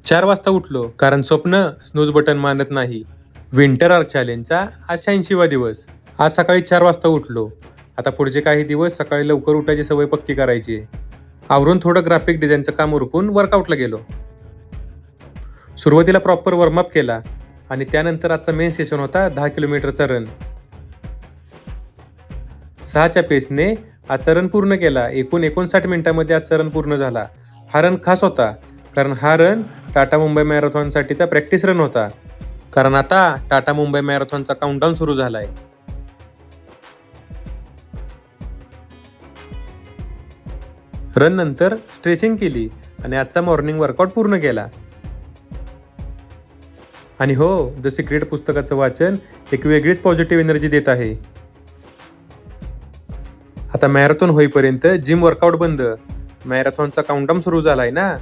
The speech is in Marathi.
4 वाजता उठलो कारण स्वप्न स्नूज बटन मानत नाही. विंटर आर्क चॅलेंजचा आज 86वा दिवस. आज सकाळी 4 वाजता उठलो. आता पुढचे काही दिवस सकाळी लवकर उठायची सवय पक्की करायची. आवरून थोडं ग्राफिक डिझाईनचं काम उरकून वर्कआउटला गेलो. सुरुवातीला प्रॉपर वॉर्मअप केला आणि त्यानंतर आजचा मेन सेशन होता 10 किलोमीटरचा रन. 6च्या पेसने आजचा रन पूर्ण केला. एकूण 59 मिनिटांमध्ये आजचा रन पूर्ण झाला. हा रन खास होता कारण हा रन टाटा मुंबई मॅरेथॉनसाठीचा प्रॅक्टिस रन होता. कारण आता टाटा मुंबई मॅरेथॉनचा काउंटडाऊन सुरू झालाय. रन नंतर स्ट्रेचिंग केली आणि आजचा मॉर्निंग वर्कआउट पूर्ण केला. आणि हो, द सिक्रेट पुस्तकाचं वाचन एक वेगळीच पॉझिटिव्ह एनर्जी देत आहे. आता मॅरेथॉन होईपर्यंत जिम वर्कआउट बंद. मॅरेथॉनचा काउंटडाऊन सुरू झालाय ना.